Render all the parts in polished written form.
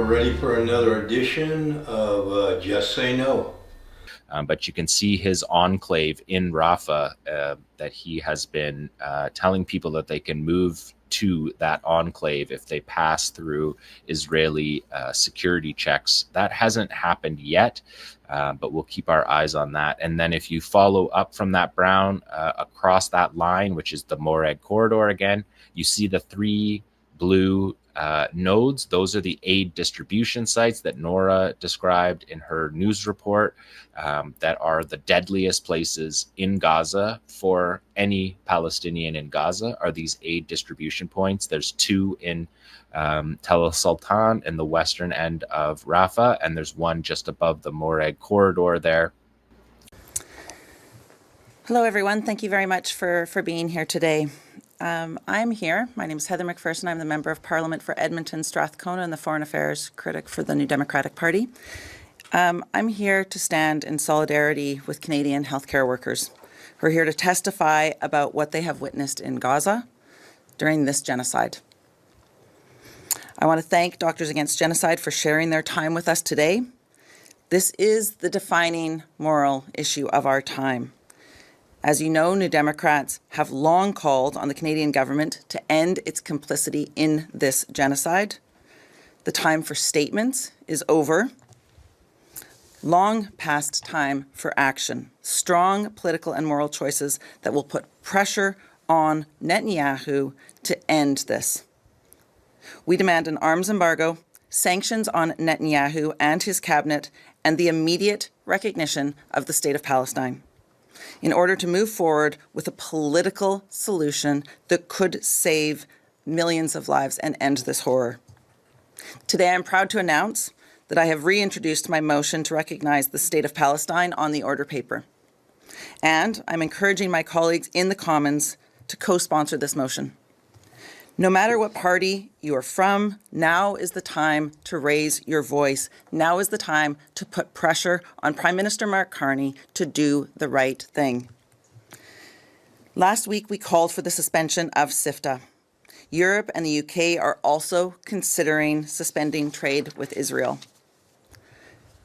we're ready for another edition of Just Say No. But you can see his enclave in Rafah that he has been telling people that they can move to that enclave if they pass through Israeli security checks. That hasn't happened yet, but we'll keep our eyes on that. And then if you follow up from that brown across that line, which is the Morag corridor again, you see the three blue nodes. Those are the aid distribution sites that Nora described in her news report that are the deadliest places in Gaza for any Palestinian in Gaza are these aid distribution points. There's two in Tel Sultan in the western end of Rafah, and there's one just above the Morag corridor there. Hello, everyone. Thank you very much for being here today. I'm here. My name is Heather McPherson. I'm the Member of Parliament for Edmonton, Strathcona, and the Foreign Affairs Critic for the New Democratic Party. I'm here to stand in solidarity with Canadian healthcare workers who are here to testify about what they have witnessed in Gaza during this genocide. I want to thank Doctors Against Genocide for sharing their time with us today. This is the defining moral issue of our time. As you know, New Democrats have long called on the Canadian government to end its complicity in this genocide. The time for statements is over. Long past time for action. Strong political and moral choices that will put pressure on Netanyahu to end this. We demand an arms embargo, sanctions on Netanyahu and his cabinet, and the immediate recognition of the State of Palestine, in order to move forward with a political solution that could save millions of lives and end this horror. Today, I'm proud to announce that I have reintroduced my motion to recognize the State of Palestine on the order paper. And I'm encouraging my colleagues in the Commons to co-sponsor this motion. No matter what party you are from, now is the time to raise your voice. Now is the time to put pressure on Prime Minister Mark Carney to do the right thing. Last week, we called for the suspension of SIFTA. Europe and the UK are also considering suspending trade with Israel.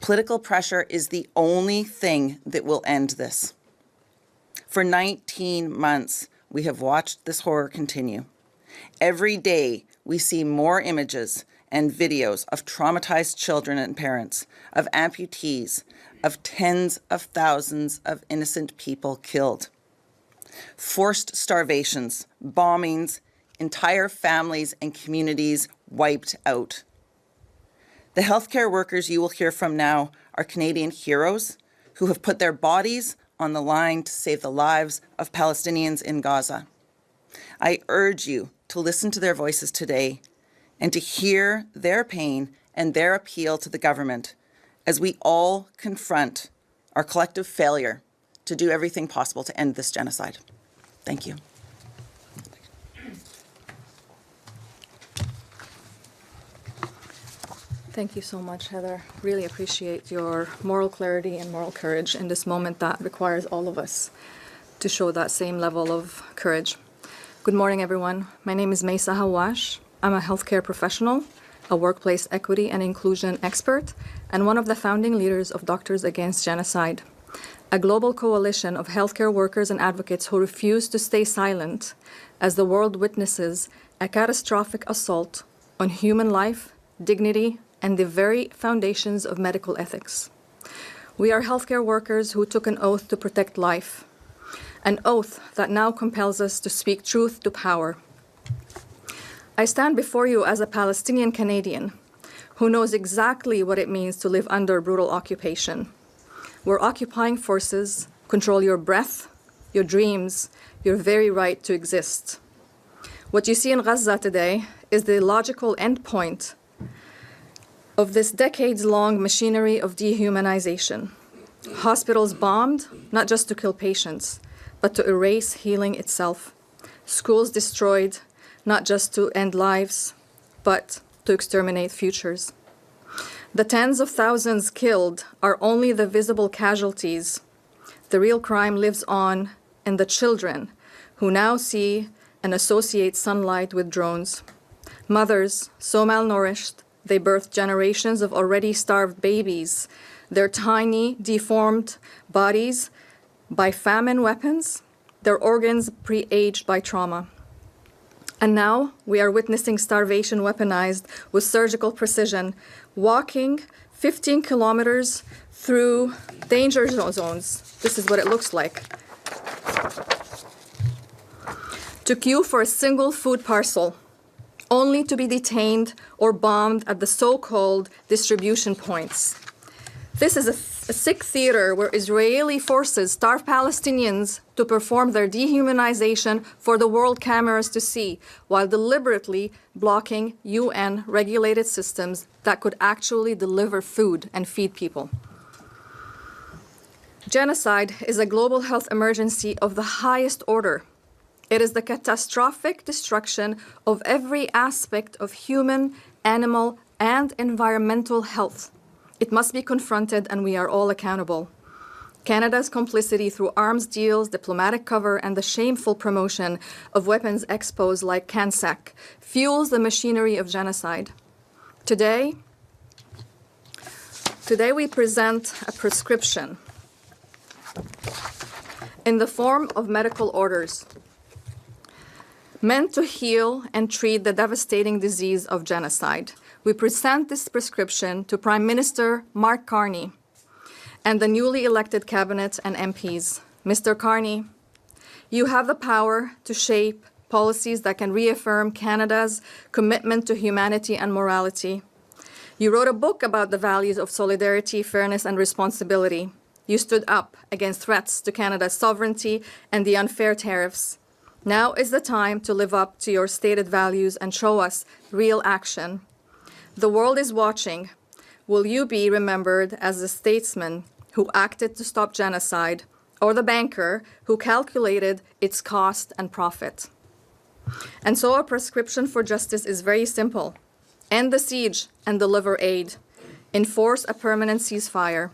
Political pressure is the only thing that will end this. For 19 months, we have watched this horror continue. Every day, we see more images and videos of traumatized children and parents, of amputees, of tens of thousands of innocent people killed. Forced starvations, bombings, entire families and communities wiped out. The healthcare workers you will hear from now are Canadian heroes who have put their bodies on the line to save the lives of Palestinians in Gaza. I urge you to listen to their voices today and to hear their pain and their appeal to the government as we all confront our collective failure to do everything possible to end this genocide. Thank you. Thank you so much, Heather. Really appreciate your moral clarity and moral courage in this moment that requires all of us to show that same level of courage. Good morning, everyone. My name is Maysa Hawash. I'm a healthcare professional, a workplace equity and inclusion expert, and one of the founding leaders of Doctors Against Genocide, a global coalition of healthcare workers and advocates who refuse to stay silent as the world witnesses a catastrophic assault on human life, dignity, and the very foundations of medical ethics. We are healthcare workers who took an oath to protect life, an oath that now compels us to speak truth to power. I stand before you as a Palestinian Canadian who knows exactly what it means to live under brutal occupation, where occupying forces control your breath, your dreams, your very right to exist. What you see in Gaza today is the logical endpoint of this decades-long machinery of dehumanization. Hospitals bombed, not just to kill patients, but to erase healing itself. Schools destroyed, not just to end lives, but to exterminate futures. The tens of thousands killed are only the visible casualties. The real crime lives on in the children who now see and associate sunlight with drones. Mothers so malnourished They birthed generations of already starved babies, their tiny, deformed bodies by famine weapons, their organs pre-aged by trauma. And now we are witnessing starvation weaponized with surgical precision, walking 15 kilometers through danger zones. This is what it looks like. To queue for a single food parcel, only to be detained or bombed at the so-called distribution points. This is a sick theater where Israeli forces starve Palestinians to perform their dehumanization for the world cameras to see, while deliberately blocking UN-regulated systems that could actually deliver food and feed people. Genocide is a global health emergency of the highest order. It is the catastrophic destruction of every aspect of human, animal, and environmental health. It must be confronted, and we are all accountable. Canada's complicity through arms deals, diplomatic cover, and the shameful promotion of weapons expos like CANSEC fuels the machinery of genocide. Today we present a prescription in the form of medical orders meant to heal and treat the devastating disease of genocide. We present this prescription to Prime Minister Mark Carney and the newly elected cabinet and MPs. Mr. Carney, you have the power to shape policies that can reaffirm Canada's commitment to humanity and morality. You wrote a book about the values of solidarity, fairness, and responsibility. You stood up against threats to Canada's sovereignty and the unfair tariffs. Now is the time to live up to your stated values and show us real action. The world is watching. Will you be remembered as the statesman who acted to stop genocide, or the banker who calculated its cost and profit? And so our prescription for justice is very simple. End the siege and deliver aid. Enforce a permanent ceasefire.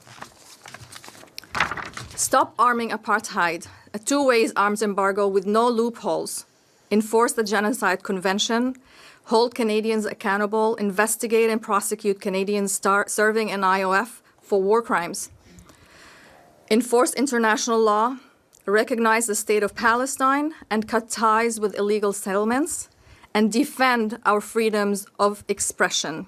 Stop arming apartheid, a two-way arms embargo with no loopholes. Enforce the Genocide Convention. Hold Canadians accountable, investigate and prosecute Canadians serving in IOF for war crimes. Enforce international law, recognize the state of Palestine and cut ties with illegal settlements, and defend our freedoms of expression.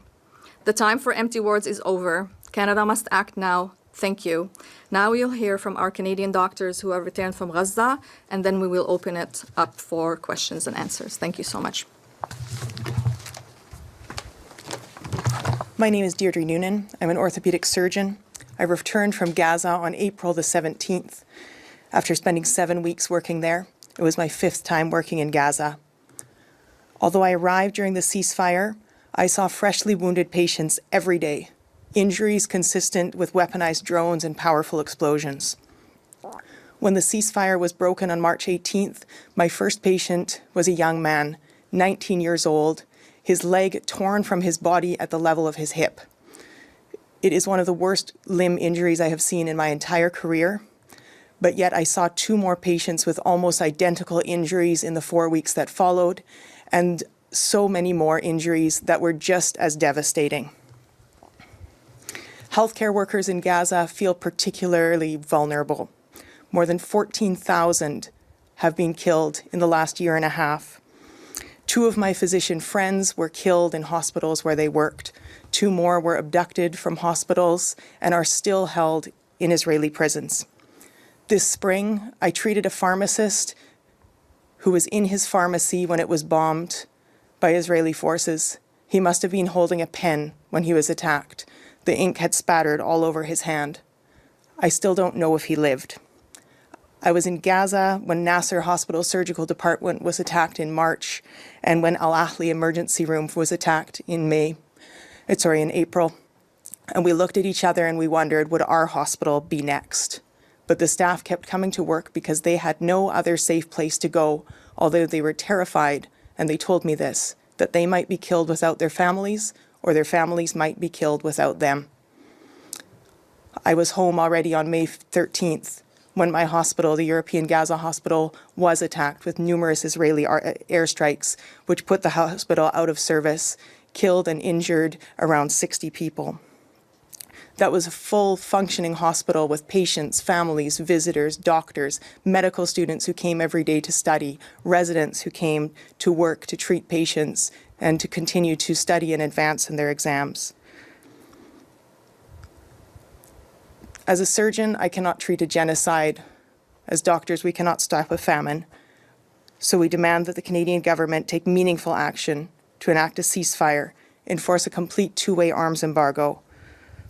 The time for empty words is over. Canada must act now. Thank you. Now you'll hear from our Canadian doctors who have returned from Gaza, and then we will open it up for questions and answers. Thank you so much. My name is Deirdre Noonan. I'm an orthopedic surgeon. I returned from Gaza on April the 17th after spending 7 weeks working there. It was my 5th time working in Gaza. Although I arrived during the ceasefire, I saw freshly wounded patients every day, injuries consistent with weaponized drones and powerful explosions. When the ceasefire was broken on March 18th, my first patient was a young man, 19 years old, his leg torn from his body at the level of his hip. It is one of the worst limb injuries I have seen in my entire career, but yet I saw 2 more patients with almost identical injuries in the 4 weeks that followed, and so many more injuries that were just as devastating. Healthcare workers in Gaza feel particularly vulnerable. More than 14,000 have been killed in the last year and a half. 2 of my physician friends were killed in hospitals where they worked. 2 more were abducted from hospitals and are still held in Israeli prisons. This spring, I treated a pharmacist who was in his pharmacy when it was bombed by Israeli forces. He must have been holding a pen when he was attacked. The ink had spattered all over his hand. I still don't know if he lived. I was in Gaza when Nasser Hospital Surgical Department was attacked in March, and when Al Ahli Emergency Room was attacked in April. And we looked at each other and we wondered, would our hospital be next? But the staff kept coming to work because they had no other safe place to go, although they were terrified, and they told me this, that they might be killed without their families, or their families might be killed without them. I was home already on May 13th, when my hospital, the European Gaza Hospital, was attacked with numerous Israeli airstrikes, which put the hospital out of service killed and injured around 60 people. That was a full functioning hospital with patients, families, visitors, doctors, medical students who came every day to study, residents who came to work to treat patients and to continue to study and advance in their exams. As a surgeon, I cannot treat a genocide. As doctors, we cannot stop a famine. So we demand that the Canadian government take meaningful action to enact a ceasefire, enforce a complete two-way arms embargo,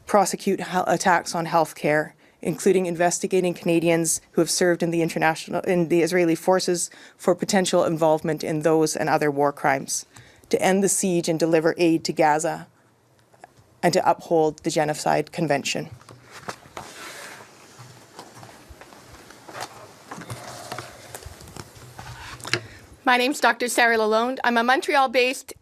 prosecute attacks on health care, including investigating Canadians who have served in the Israeli forces for potential involvement in those and other war crimes, to end the siege and deliver aid to Gaza, and to uphold the Genocide Convention. My name's Dr. Sarah Lalonde. I'm a Montreal-based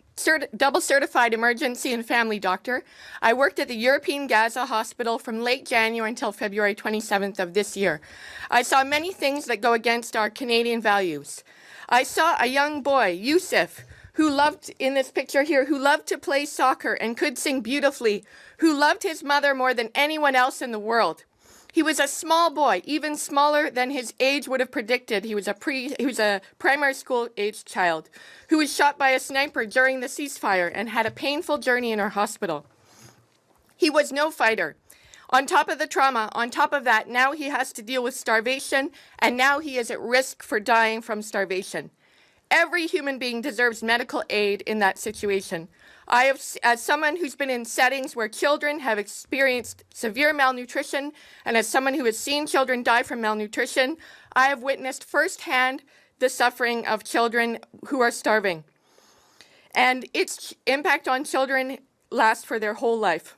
double certified emergency and family doctor. I worked at the European Gaza Hospital from late January until February 27th of this year. I saw many things that go against our Canadian values. I saw a young boy, Yusuf, who loved, in this picture here, who loved to play soccer and could sing beautifully, who loved his mother more than anyone else in the world. He was a small boy, even smaller than his age would have predicted. He was a primary school aged child who was shot by a sniper during the ceasefire and had a painful journey in our hospital. He was no fighter. On top of the trauma, on top of that, now he has to deal with starvation, and now he is at risk for dying from starvation. Every human being deserves medical aid in that situation. As someone who's been in settings where children have experienced severe malnutrition, and as someone who has seen children die from malnutrition, I have witnessed firsthand the suffering of children who are starving. And its impact on children lasts for their whole life.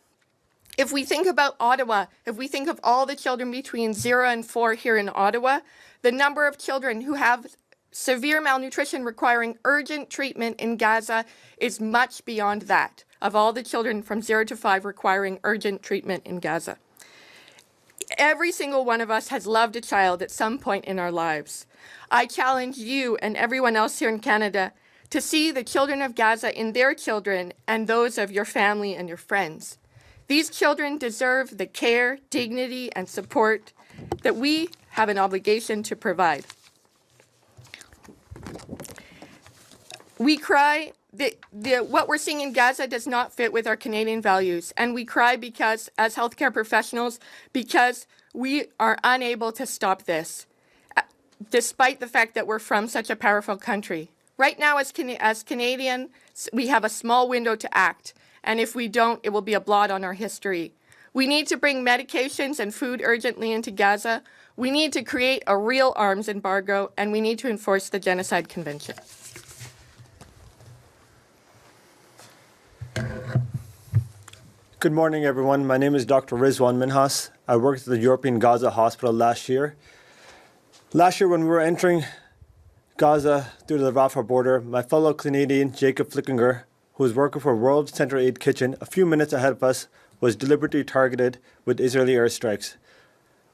If we think about Ottawa, if we think of all the children between 0 and 4 here in Ottawa, the number of children who have severe malnutrition requiring urgent treatment in Gaza is much beyond that of all the children from 0 to 5 requiring urgent treatment in Gaza. Every single one of us has loved a child at some point in our lives. I challenge you and everyone else here in Canada to see the children of Gaza in their children and those of your family and your friends. These children deserve the care, dignity, and support that we have an obligation to provide. We cry what we're seeing in Gaza does not fit with our Canadian values, and we cry because, as healthcare professionals, because we are unable to stop this, despite the fact that we're from such a powerful country. Right now, as Canadians, we have a small window to act, and if we don't, it will be a blot on our history. We need to bring medications and food urgently into Gaza. We need to create a real arms embargo, and we need to enforce the Genocide Convention. Good morning, everyone. My name is Dr. Rizwan Minhas. I worked at the European Gaza Hospital last year. Last year, when we were entering Gaza through the Rafah border, my fellow Canadian, Jacob Flickinger, who was working for World Central Aid Kitchen a few minutes ahead of us, was deliberately targeted with Israeli airstrikes.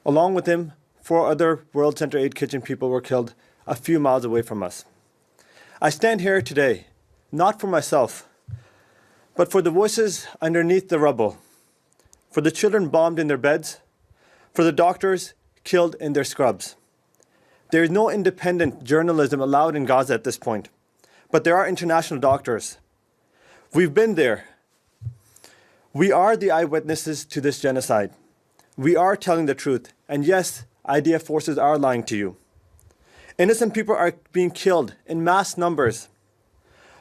Along with him, 4 other World Central Aid Kitchen people were killed a few miles away from us. I stand here today, not for myself, but for the voices underneath the rubble, for the children bombed in their beds, for the doctors killed in their scrubs. There is no independent journalism allowed in Gaza at this point, but there are international doctors. We've been there. We are the eyewitnesses to this genocide. We are telling the truth, and yes, IDF forces are lying to you. Innocent people are being killed in mass numbers,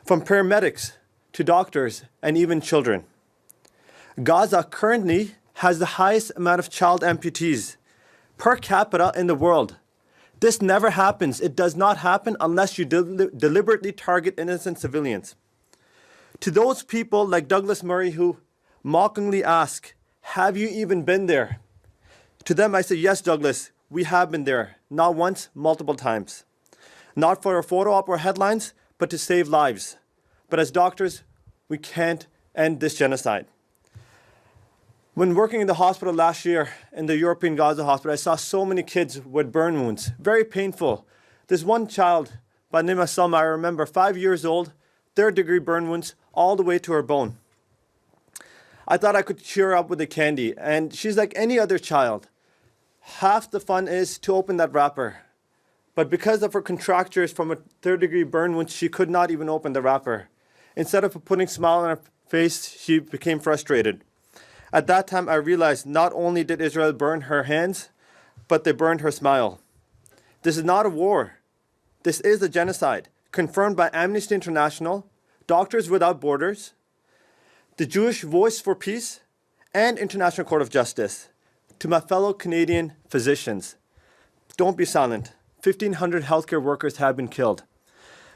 from paramedics to doctors and even children. Gaza currently has the highest amount of child amputees per capita in the world. This never happens. It does not happen unless you deliberately target innocent civilians. To those people like Douglas Murray who mockingly ask, have you even been there? To them I say, yes, Douglas, we have been there. Not once, multiple times. Not for a photo op or headlines, but to save lives. But as doctors, we can't end this genocide. When working in the hospital last year, in the European Gaza hospital, I saw so many kids with burn wounds, very painful. There's one child by the name of Salma, I remember, 5 years old, 3rd-degree burn wounds all the way to her bone. I thought I could cheer her up with a candy, and she's like any other child. Half the fun is to open that wrapper. But because of her contractures from a third-degree burn wound, she could not even open the wrapper. Instead of putting a smile on her face, she became frustrated. At that time, I realized not only did Israel burn her hands, but they burned her smile. This is not a war. This is a genocide, confirmed by Amnesty International, Doctors Without Borders, the Jewish Voice for Peace, and International Court of Justice. To my fellow Canadian physicians, don't be silent. 1,500 healthcare workers have been killed.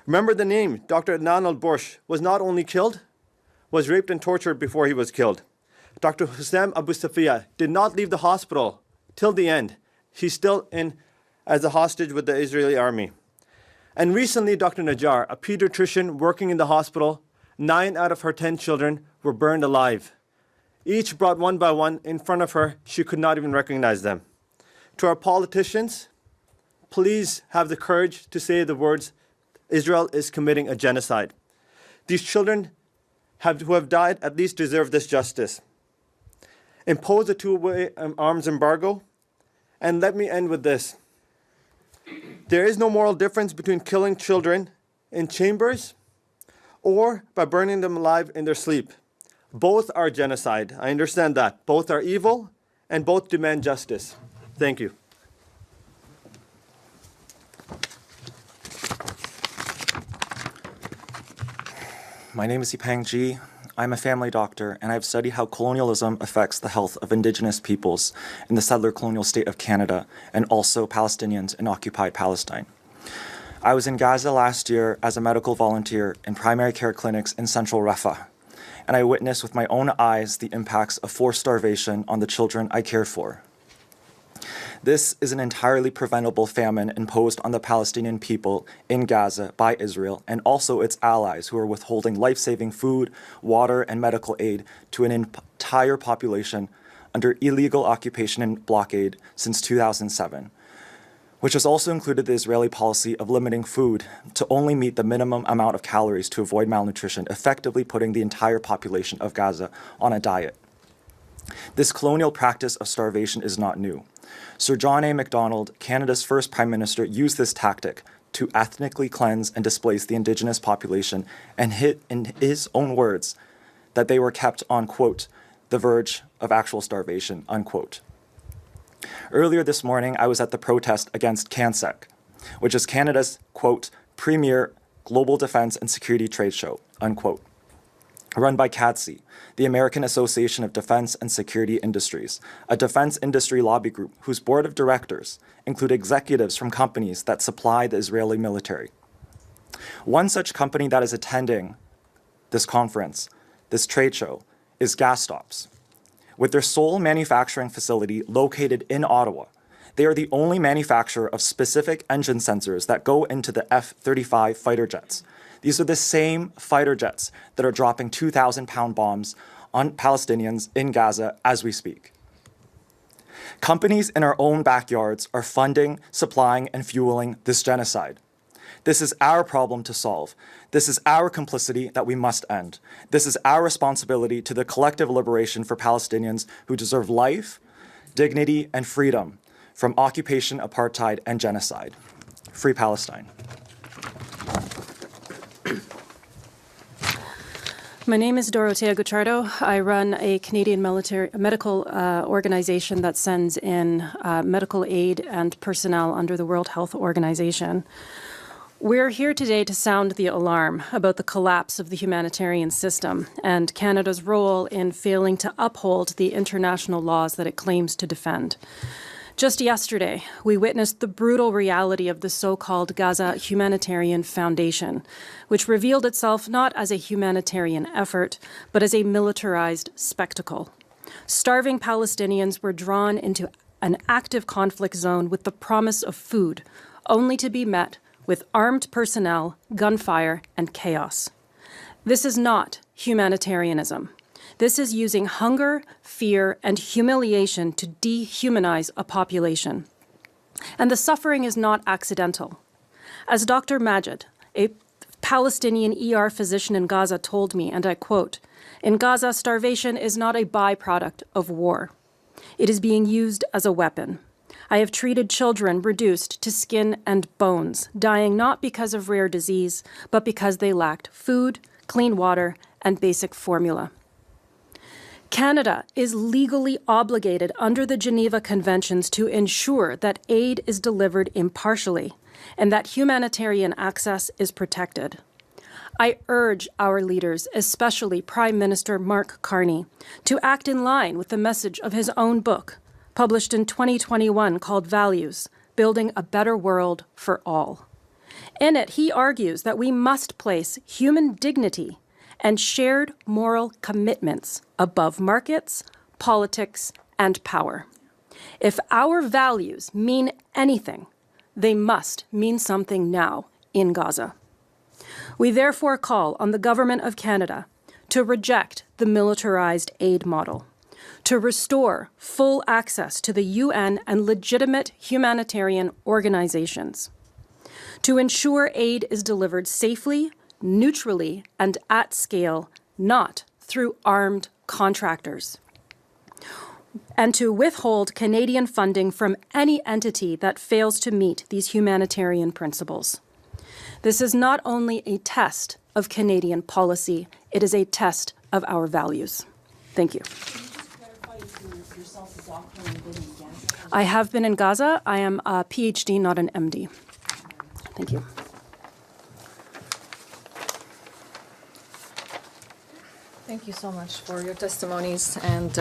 Remember the name, Dr. Adnan al-Borsh was not only killed, was raped and tortured before he was killed. Dr. Hussam Abu Safiya did not leave the hospital till the end. He's still in as a hostage with the Israeli army. And recently, Dr. Najjar, a pediatrician working in the hospital, 9 out of her 10 children were burned alive. Each brought one by one in front of her. She could not even recognize them. To our politicians, please have the courage to say the words, Israel is committing a genocide. These children who have died at least deserve this justice. Impose a two-way arms embargo. And let me end with this. There is no moral difference between killing children in chambers or by burning them alive in their sleep. Both are genocide. I understand that. Both are evil and both demand justice. Thank you. My name is Yipang Ji. I'm a family doctor, and I've studied how colonialism affects the health of Indigenous peoples in the settler colonial state of Canada and also Palestinians in occupied Palestine. I was in Gaza last year as a medical volunteer in primary care clinics in central Rafah, and I witnessed with my own eyes the impacts of forced starvation on the children I cared for. This is an entirely preventable famine imposed on the Palestinian people in Gaza by Israel and also its allies who are withholding life-saving food, water, and medical aid to an entire population under illegal occupation and blockade since 2007, which has also included the Israeli policy of limiting food to only meet the minimum amount of calories to avoid malnutrition, effectively putting the entire population of Gaza on a diet. This colonial practice of starvation is not new. Sir John A. Macdonald, Canada's first Prime Minister, used this tactic to ethnically cleanse and displace the Indigenous population and hit, in his own words, that they were kept on, quote, the verge of actual starvation, unquote. Earlier this morning, I was at the protest against CANSEC, which is Canada's, quote, premier global defense and security trade show, unquote, run by CADSI, the American Association of Defense and Security Industries, a defense industry lobby group whose board of directors include executives from companies that supply the Israeli military. One such company that is attending this conference, this trade show, is Gas Stops. With their sole manufacturing facility located in Ottawa, they are the only manufacturer of specific engine sensors that go into the F-35 fighter jets. These are the same fighter jets that are dropping 2,000-pound bombs on Palestinians in Gaza as we speak. Companies in our own backyards are funding, supplying, and fueling this genocide. This is our problem to solve. This is our complicity that we must end. This is our responsibility to the collective liberation for Palestinians who deserve life, dignity, and freedom from occupation, apartheid, and genocide. Free Palestine. My name is Dorotea Gucciardo. I run a Canadian medical organization that sends in medical aid and personnel under the World Health Organization. We're here today to sound the alarm about the collapse of the humanitarian system and Canada's role in failing to uphold the international laws that it claims to defend. Just yesterday, we witnessed the brutal reality of the so-called Gaza Humanitarian Foundation, which revealed itself not as a humanitarian effort, but as a militarized spectacle. Starving Palestinians were drawn into an active conflict zone with the promise of food, only to be met with armed personnel, gunfire, and chaos. This is not humanitarianism. This is using hunger, fear, and humiliation to dehumanize a population. And the suffering is not accidental. As Dr. Majid, a Palestinian ER physician in Gaza told me, and I quote, "In Gaza, starvation is not a byproduct of war. It is being used as a weapon. I have treated children reduced to skin and bones, dying not because of rare disease, but because they lacked food, clean water, and basic formula." Canada is legally obligated under the Geneva Conventions to ensure that aid is delivered impartially and that humanitarian access is protected. I urge our leaders, especially Prime Minister Mark Carney, to act in line with the message of his own book, published in 2021 called Values: Building a Better World for All. In it, he argues that we must place human dignity and shared moral commitments above markets, politics, and power. If our values mean anything, they must mean something now in Gaza. We therefore call on the Government of Canada to reject the militarized aid model, to restore full access to the UN and legitimate humanitarian organizations, to ensure aid is delivered safely, neutrally, and at scale, not through armed contractors, and to withhold Canadian funding from any entity that fails to meet these humanitarian principles. This is not only a test of Canadian policy, it is a test of our values. Thank you. I have been in Gaza. I am a PhD, not an MD. Thank you. Thank you so much for your testimonies, and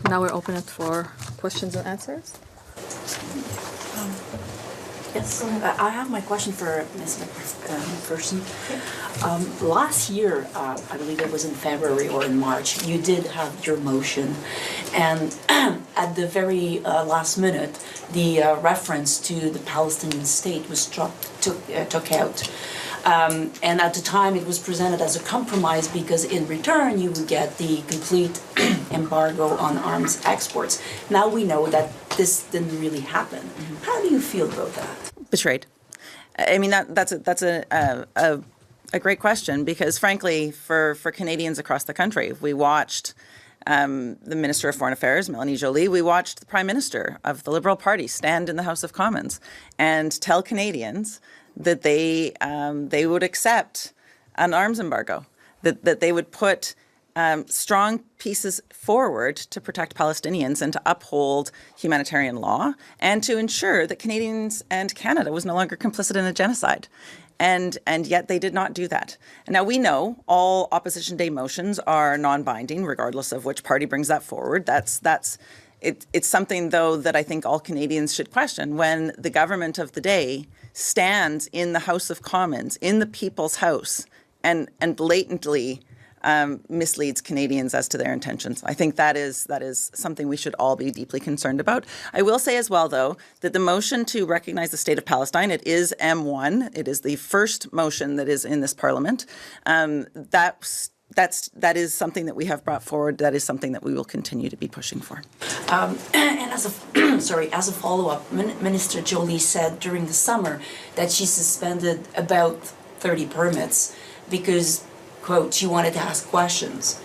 now we're open it for questions and answers. Yes, I have my question for Ms. McPherson. Last year, I believe it was in February or in March, you did have your motion, and at the very last minute, the reference to the Palestinian state was took out. And at the time, it was presented as a compromise because in return, you would get the complete embargo on arms exports. Now we know that this didn't really happen. Mm-hmm. How do you feel about that? Betrayed. I mean, that's a great question because, frankly, for Canadians across the country, we watched the Minister of Foreign Affairs, Melanie Joly, we watched the Prime Minister of the Liberal Party stand in the House of Commons and tell Canadians that they would accept an arms embargo, that they would put strong pieces forward to protect Palestinians and to uphold humanitarian law and to ensure that Canadians and Canada was no longer complicit in a genocide. And yet they did not do that. And now we know all opposition day motions are non-binding, regardless of which party brings that forward. It's something, though, that I think all Canadians should question when the government of the day stands in the House of Commons, in the People's House, and blatantly misleads Canadians as to their intentions. I think that is something we should all be deeply concerned about. I will say as well, though, that the motion to recognize the state of Palestine, it is M1. It is the first motion that is in this Parliament. That is something that we have brought forward. That is something that we will continue to be pushing for. And as a follow-up, Minister Joly said during the summer that she suspended about 30 permits because, quote, she wanted to ask questions.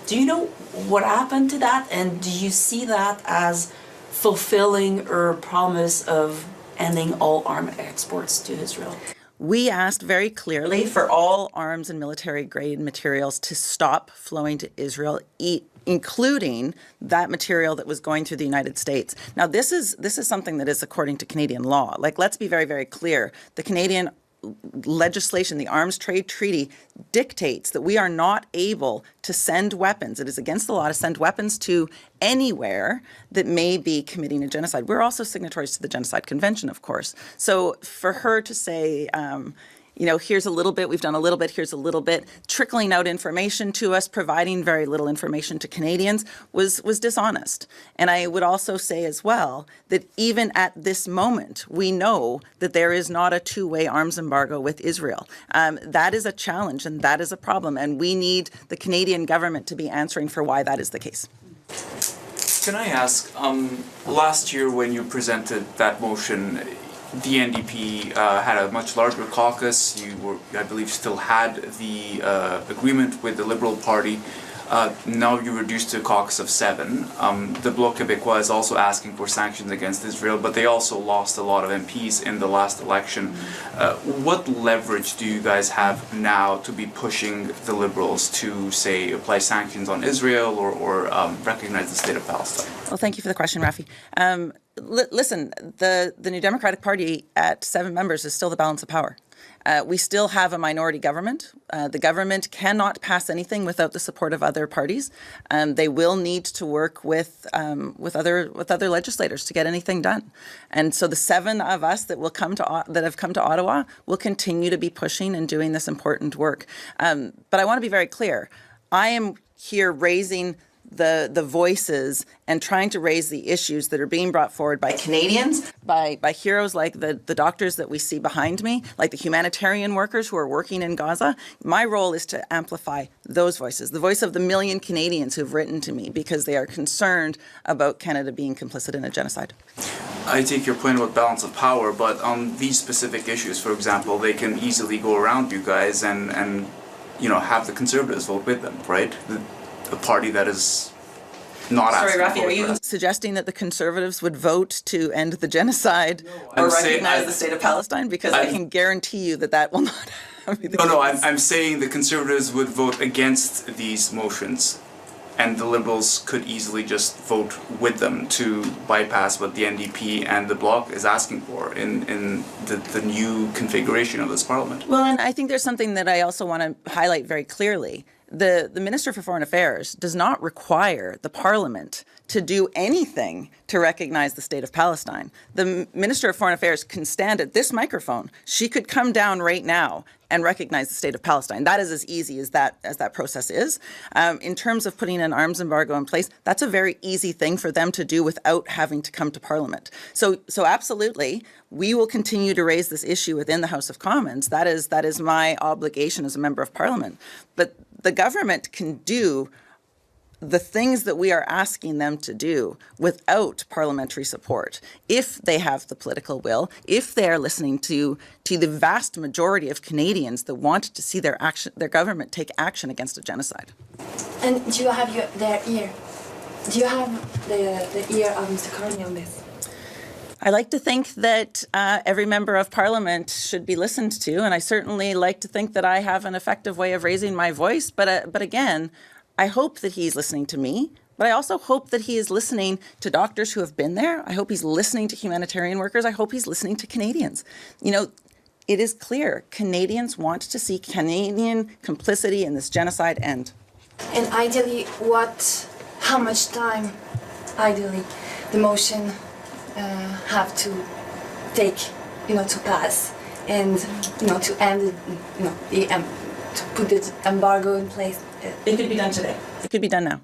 Do you know what happened to that? And do you see that as fulfilling her promise of ending all arms exports to Israel? We asked very clearly for all arms and military-grade materials to stop flowing to Israel, including that material that was going through the United States. Now, this is something that is according to Canadian law. Like, let's be very, very clear. The Canadian legislation, the Arms Trade Treaty, dictates that we are not able to send weapons. It is against the law to send weapons to anywhere that may be committing a genocide. We're also signatories to the Genocide Convention, of course. So for her to say, here's a little bit, we've done a little bit, here's a little bit, trickling out information to us, providing very little information to Canadians was dishonest. And I would also say as well that even at this moment, we know that there is not a two-way arms embargo with Israel. That is a challenge and that is a problem. And we need the Canadian government to be answering for why that is the case. Can I ask, last year when you presented that motion, the NDP had a much larger caucus. You were, I believe, still had the agreement with the Liberal Party. Now you reduced to a caucus of 7. The Bloc Québécois is also asking for sanctions against Israel, but they also lost a lot of MPs in the last election. What leverage do you guys have now to be pushing the Liberals to, say, apply sanctions on Israel or recognize the state of Palestine? Well, thank you for the question, Rafi. Listen, the New Democratic Party at 7 members is still the balance of power. We still have a minority government. The government cannot pass anything without the support of other parties. They will need to work with other legislators to get anything done. And so the 7 of us that have come to Ottawa will continue to be pushing and doing this important work. But I want to be very clear. I am here raising the voices and trying to raise the issues that are being brought forward by Canadians, by heroes like the doctors that we see behind me, like the humanitarian workers who are working in Gaza. My role is to amplify those voices, the voice of the million Canadians who've written to me because they are concerned about Canada being complicit in a genocide. I take your point about balance of power, but on these specific issues, for example, they can easily go around you guys and have the Conservatives vote with them, right? A party that is not asking. Sorry, Rafi, are you suggesting that the Conservatives would vote to end the genocide or recognize the state of Palestine? Because I can guarantee you that will not happen. No, I'm saying the Conservatives would vote against these motions, and the Liberals could easily just vote with them to bypass what the NDP and the Bloc is asking for in the new configuration of this parliament. Well, and I think there's something that I also want to highlight very clearly. The Minister for Foreign Affairs does not require the Parliament to do anything to recognize the state of Palestine. The Minister of Foreign Affairs can stand at this microphone. She could come down right now and recognize the state of Palestine. That is as easy as that process is. In terms of putting an arms embargo in place, that's a very easy thing for them to do without having to come to Parliament. So absolutely, we will continue to raise this issue within the House of Commons. That is my obligation as a member of Parliament. But the government can do the things that we are asking them to do without parliamentary support, if they have the political will, if they are listening to the vast majority of Canadians that want to see their government take action against a genocide. And do you have their ear? Do you have the ear of Mr. Carney on this? I like to think that every member of Parliament should be listened to, and I certainly like to think that I have an effective way of raising my voice. But again, I hope that he's listening to me, but I also hope that he is listening to doctors who have been there. I hope he's listening to humanitarian workers. I hope he's listening to Canadians. It is clear Canadians want to see Canadian complicity in this genocide end. And ideally, how much time, ideally, the motion have to take, to pass and, to end, to put the embargo in place? It could be done today. It could be done now.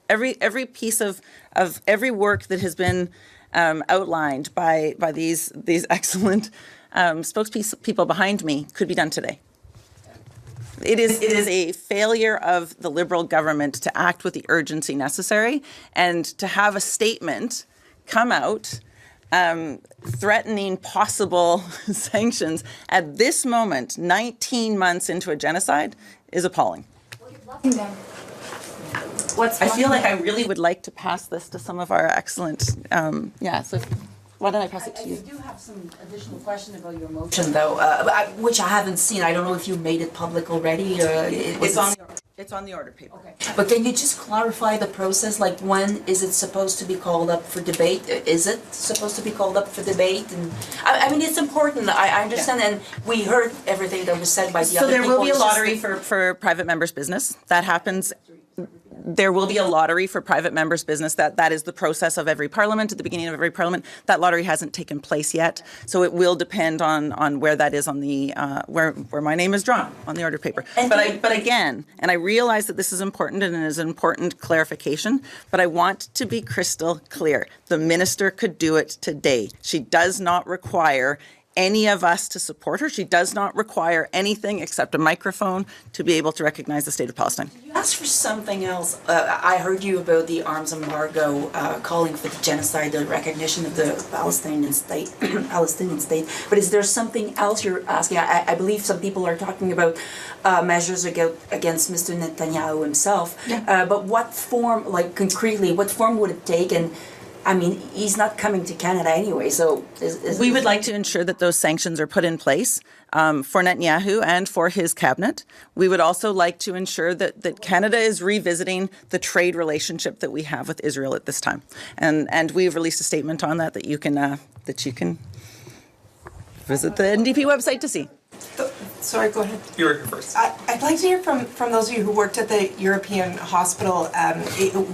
Every piece of every work that has been outlined by these excellent spokespeople behind me could be done today. It is a failure of the Liberal government to act with the urgency necessary and to have a statement come out threatening possible sanctions at this moment, 19 months into a genocide, is appalling. I feel like I really would like to pass this to some of our excellent, so why don't I pass it to you? I do have some additional questions about your motion, though, which I haven't seen. I don't know if you made it public already. It's on the order paper. Okay. But can you just clarify the process? Like, when is it supposed to be called up for debate? Is it supposed to be called up for debate? And I mean, it's important. I understand, and we heard everything that was said by the other people. So there will be a lottery for private members' business. That happens. There will be a lottery for private members' business. That is the process of every parliament, at the beginning of every parliament. That lottery hasn't taken place yet, so it will depend on where that is on the where my name is drawn on the order paper. But again, and I realize that this is important and it is an important clarification, but I want to be crystal clear. The minister could do it today. She does not require any of us to support her. She does not require anything except a microphone to be able to recognize the state of Palestine. You asked for something else. I heard you about the arms embargo, calling for the genocide, the recognition of the Palestinian state. Palestinian state. But is there something else you're asking? I believe some people are talking about measures against Mr. Netanyahu himself. Yeah. But what form, like concretely, what form would it take? And I mean, he's not coming to Canada anyway, so... We would like to ensure that those sanctions are put in place for Netanyahu and for his cabinet. We would also like to ensure that Canada is revisiting the trade relationship that we have with Israel at this time. And we've released a statement on that you can visit the NDP website to see. Sorry, go ahead. You were here first. I'd like to hear from those of you who worked at the European hospital.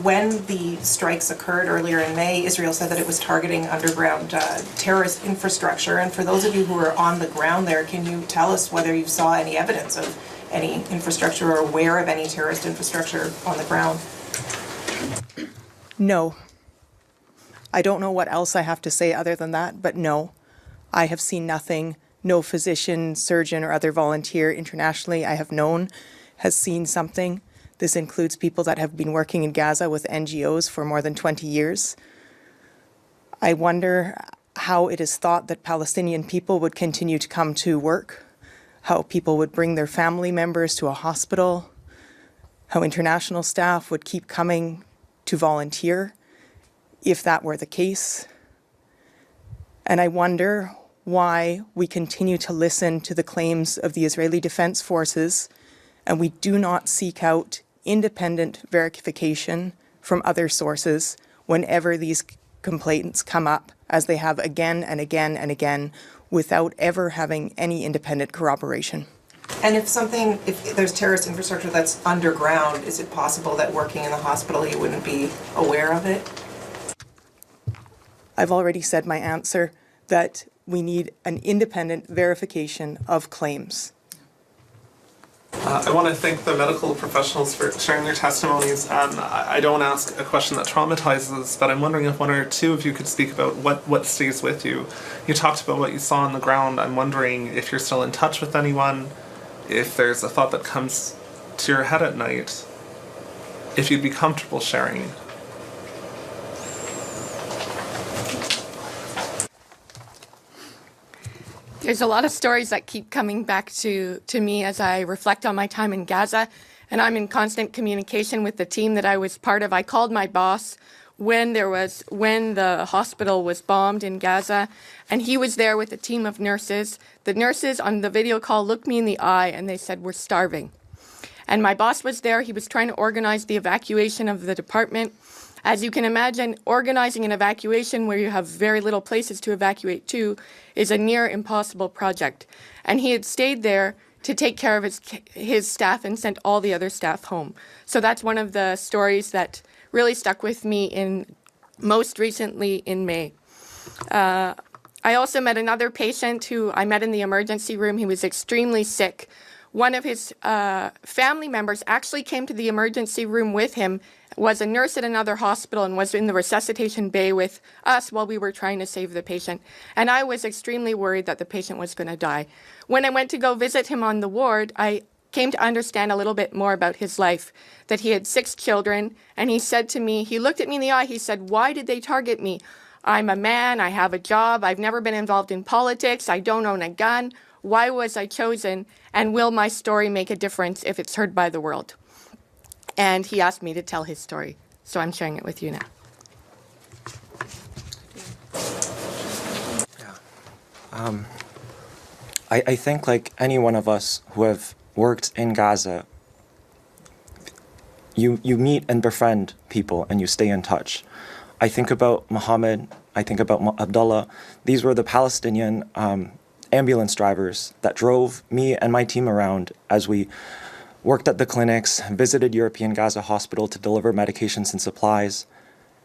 When the strikes occurred earlier in May, Israel said that it was targeting underground terrorist infrastructure. And for those of you who were on the ground there, can you tell us whether you saw any evidence of any infrastructure or aware of any terrorist infrastructure on the ground? No. I don't know what else I have to say other than that, but no. I have seen nothing. No physician, surgeon, or other volunteer internationally I have known has seen something. This includes people that have been working in Gaza with NGOs for more than 20 years. I wonder how it is thought that Palestinian people would continue to come to work, how people would bring their family members to a hospital, how international staff would keep coming to volunteer if that were the case. And I wonder why we continue to listen to the claims of the Israeli Defense Forces and we do not seek out independent verification from other sources whenever these complaints come up, as they have again and again and again, without ever having any independent corroboration. And if there's terrorist infrastructure that's underground, is it possible that working in the hospital you wouldn't be aware of it? I've already said my answer, that we need an independent verification of claims. I want to thank the medical professionals for sharing their testimonies. I don't ask a question that traumatizes, but I'm wondering if one or two of you could speak about what stays with you. You talked about what you saw on the ground. I'm wondering if you're still in touch with anyone, if there's a thought that comes to your head at night, if you'd be comfortable sharing. There's a lot of stories that keep coming back to me as I reflect on my time in Gaza, and I'm in constant communication with the team that I was part of. I called my boss when the hospital was bombed in Gaza, and he was there with a team of nurses. The nurses on the video call looked me in the eye and they said, "We're starving." And my boss was there. He was trying to organize the evacuation of the department. As you can imagine, organizing an evacuation where you have very little places to evacuate to is a near impossible project. And he had stayed there to take care of his staff and sent all the other staff home. So that's one of the stories that really stuck with me most recently in May. I also met another patient who I met in the emergency room. He was extremely sick. One of his family members actually came to the emergency room with him, was a nurse at another hospital, and was in the resuscitation bay with us while we were trying to save the patient. And I was extremely worried that the patient was going to die. When I went to go visit him on the ward, I came to understand a little bit more about his life, that he had 6 children, and he said to me, he looked at me in the eye, he said, "Why did they target me? I'm a man, I have a job, I've never been involved in politics, I don't own a gun. Why was I chosen? And will my story make a difference if it's heard by the world?" And he asked me to tell his story, so I'm sharing it with you now. I think like any one of us who have worked in Gaza, you meet and befriend people and you stay in touch. I think about Mohammed, I think about Abdullah. These were the Palestinian ambulance drivers that drove me and my team around as we worked at the clinics, visited European Gaza Hospital to deliver medications and supplies.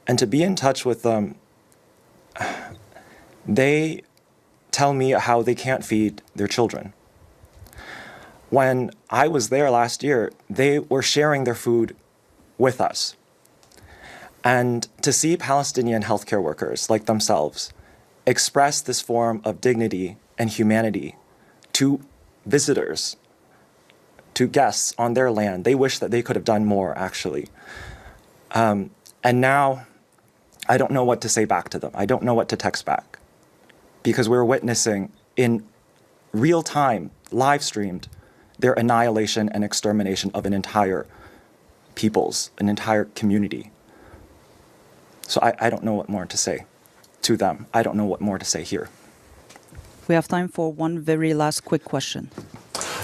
And to be in touch with them, they tell me how they can't feed their children. When I was there last year, they were sharing their food with us. And to see Palestinian healthcare workers like themselves express this form of dignity and humanity to visitors, to guests on their land. They wish that they could have done more, actually. And now I don't know what to say back to them. I don't know what to text back, because we're witnessing in real time, live streamed, their annihilation and extermination of an entire peoples, an entire community. So I don't know what more to say to them. I don't know what more to say here. We have time for one very last quick question.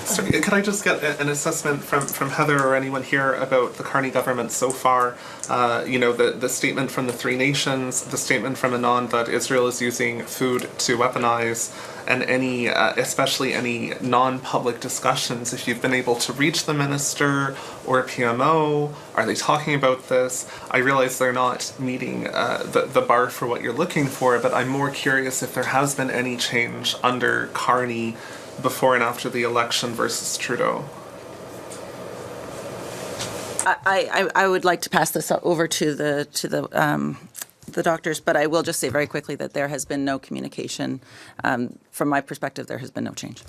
So, could I just get an assessment from Heather or anyone here about the Carney government so far? The statement from the Three Nations, the statement from Anon that Israel is using food to weaponize, and any, especially any non-public discussions. If you've been able to reach the minister or PMO, are they talking about this? I realize they're not meeting the bar for what you're looking for, but I'm more curious if there has been any change under Carney before and after the election versus Trudeau. I would like to pass this over to the doctors, but I will just say very quickly that there has been no communication. From my perspective, there has been no change.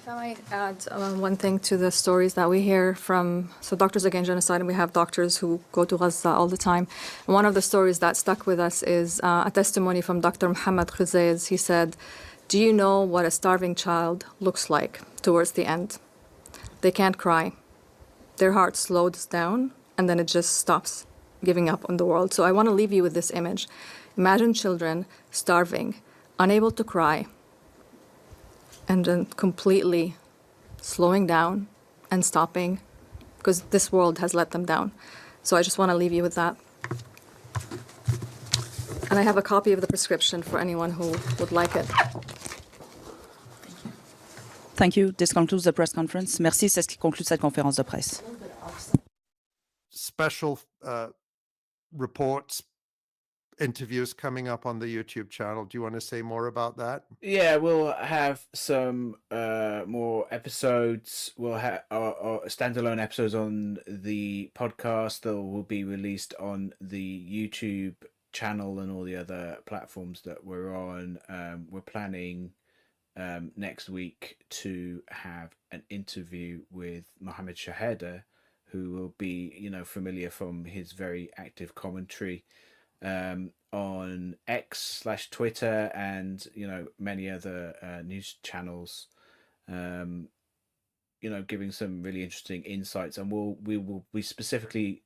If I might add one thing to the stories that we hear from, so Doctors Against Genocide, and we have doctors who go to Gaza all the time. And one of the stories that stuck with us is a testimony from Dr. Mohammed Khuzaiz. He said, "Do you know what a starving child looks like towards the end? They can't cry. Their heart slows down, and then it just stops, giving up on the world." So I want to leave you with this image. Imagine children starving, unable to cry, and then completely slowing down and stopping because this world has let them down. So I just want to leave you with that. And I have a copy of the prescription for anyone who would like it. Thank you. This concludes the press conference. Merci, c'est ce qui conclut cette conférence de presse. Special reports, interviews coming up on the YouTube channel. Do you want to say more about that? Yeah, we'll have some more episodes. We'll have standalone episodes on the podcast that will be released on the YouTube channel and all the other platforms that we're on. We're planning next week to have an interview with Mohammed Shaheda, who will be, familiar from his very active commentary on X/Twitter and many other news channels, giving some really interesting insights. And we will be specifically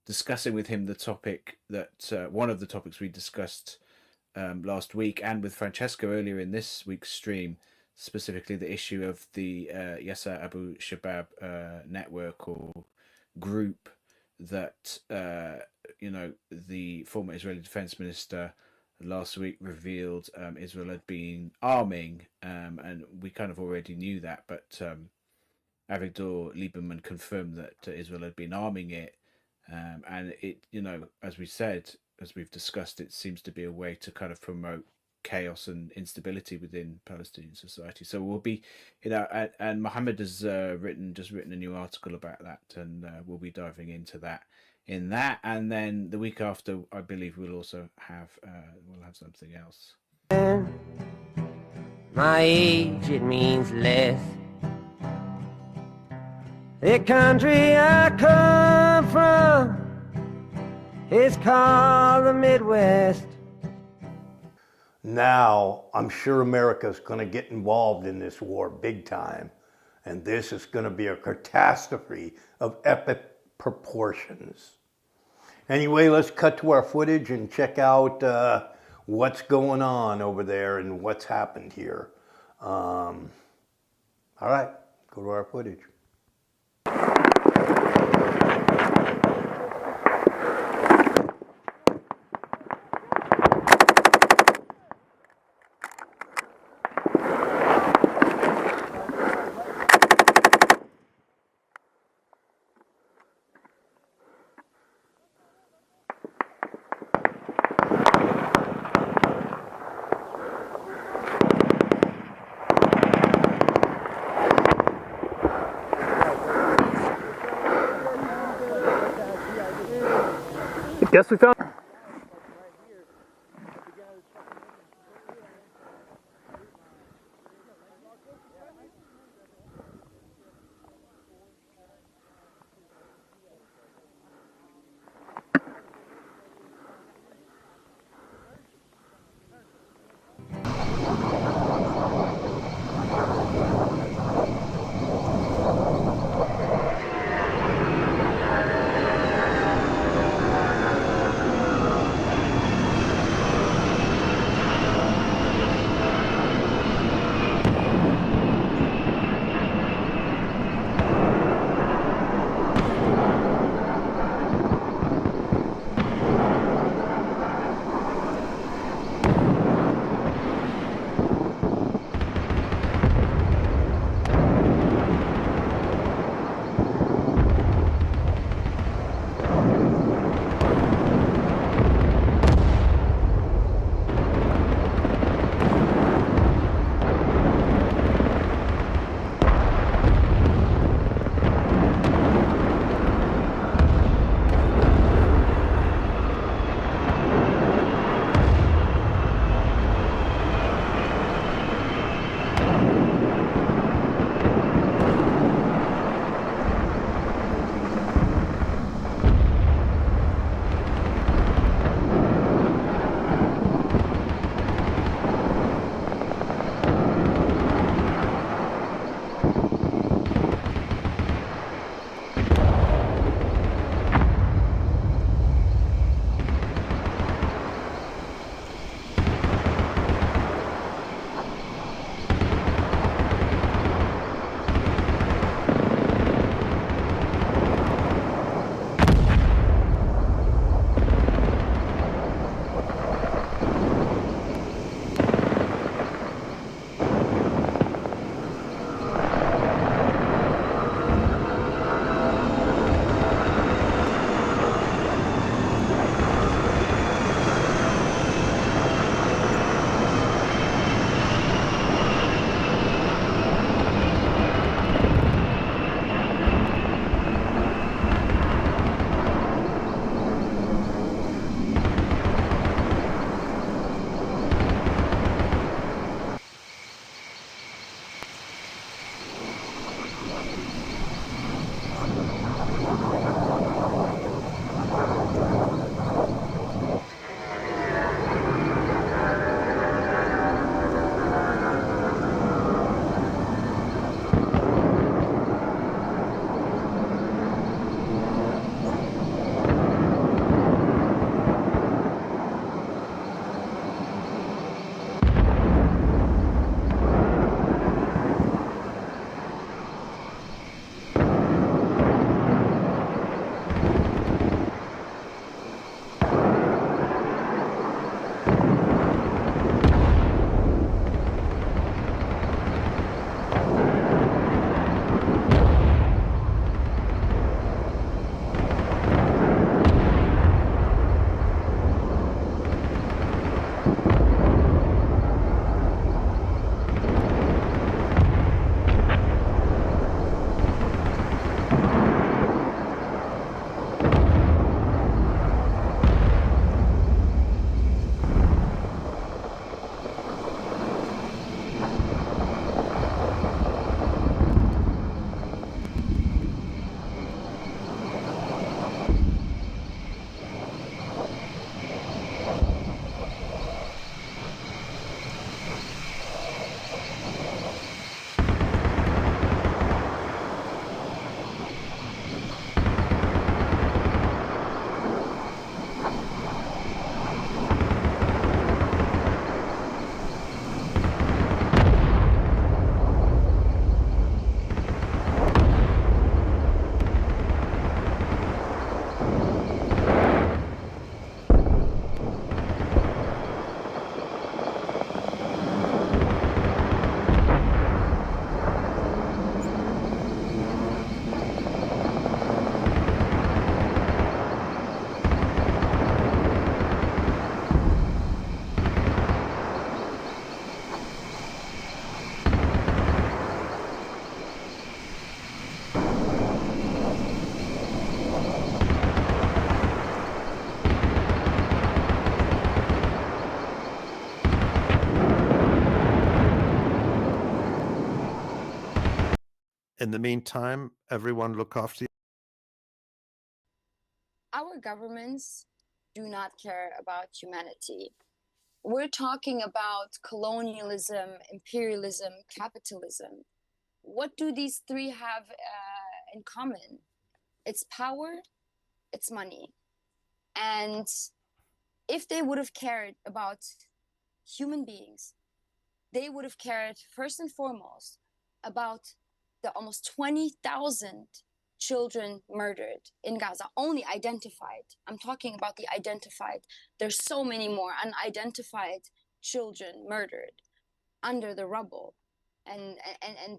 discussing with him the topic that one of the topics we discussed last week and with Francesco earlier in this week's stream, specifically the issue of the Yasser Abu Shabab network or group that the former Israeli defense minister last week revealed Israel had been arming, and we kind of already knew that, but Avigdor Lieberman confirmed that Israel had been arming it, and it, as we've discussed, it seems to be a way to kind of promote chaos and instability within Palestinian society. So we'll be, and Mohammed has just written a new article about that, and we'll be diving into that. And then the week after, I believe we'll also have something else. My age, it means less. The country I come from is called the Midwest. Now, I'm sure America's going to get involved in this war big time, and this is going to be a catastrophe of epic proportions. Anyway, let's cut to our footage and check out what's going on over there and what's happened here. All right, go to our footage. Guess we found. In the meantime, everyone look after you. Our governments do not care about humanity. We're talking about colonialism, imperialism, capitalism. What do these three have in common? It's power, it's money. And if they would have cared about human beings, they would have cared first and foremost about the almost 20,000 children murdered in Gaza, only identified. I'm talking about the identified. There's so many more unidentified children murdered under the rubble and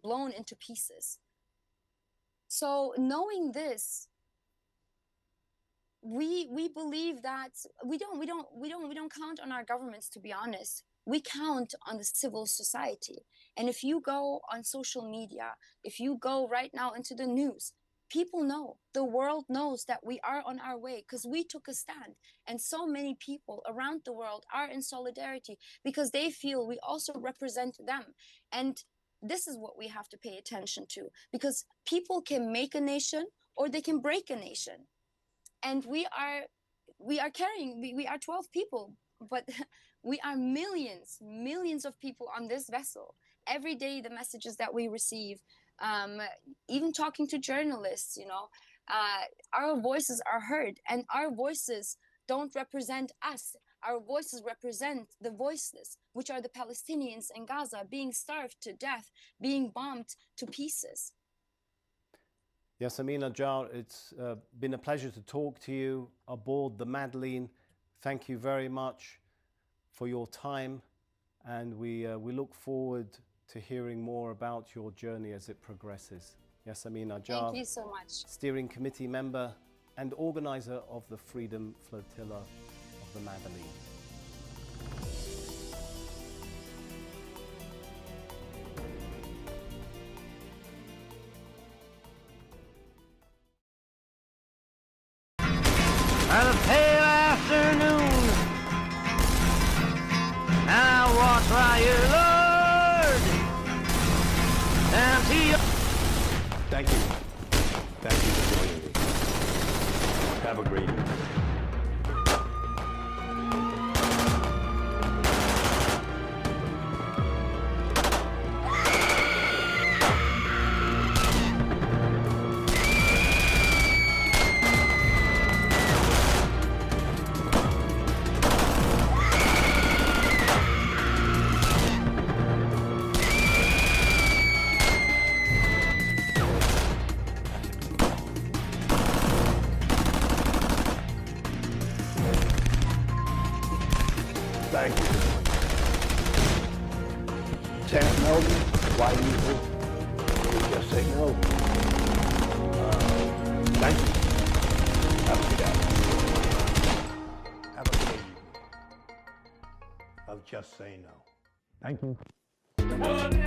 blown into pieces. So knowing this, we believe that we don't count on our governments, to be honest. We count on the civil society. And if you go on social media, if you go right now into the news, people know, the world knows that we are on our way because we took a stand. And so many people around the world are in solidarity because they feel we also represent them. And this is what we have to pay attention to, because people can make a nation or they can break a nation. And we are 12 people, but we are millions of people on this vessel. Every day, the messages that we receive, even talking to journalists, our voices are heard, and our voices don't represent us. Our voices represent the voiceless, which are the Palestinians in Gaza being starved to death, being bombed to pieces. Yasameen Ajjar, it's been a pleasure to talk to you aboard the Madeleine. Thank you very much for your time, and we look forward to hearing more about your journey as it progresses. Yasameen Ajjar, thank you so much. Steering Committee member and organizer of the Freedom Flotilla of the Madeleine. On a pale afternoon, and I walk by your Lord down to your... Thank you. Thank you for joining me. Have a great evening. Thank you. Sam Melvin, why do you just say no? Thank you. Have a good day. Have a good evening. Of just say no. Thank you. What is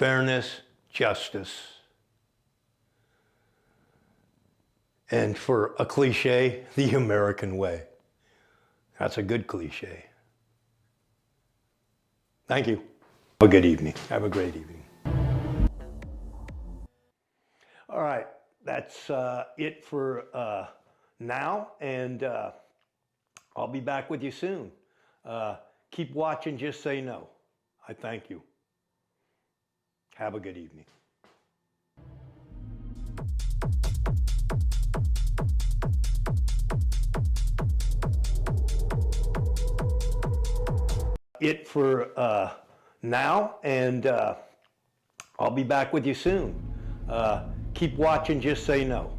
fairness, justice, and for a cliche, the American way. That's a good cliche. Thank you. Have a good evening. Have a great evening. All right, that's it for now, and I'll be back with you soon. Keep watching, just say no. I thank you. Have a good evening. It for now, and I'll be back with you soon. Keep watching, just say no.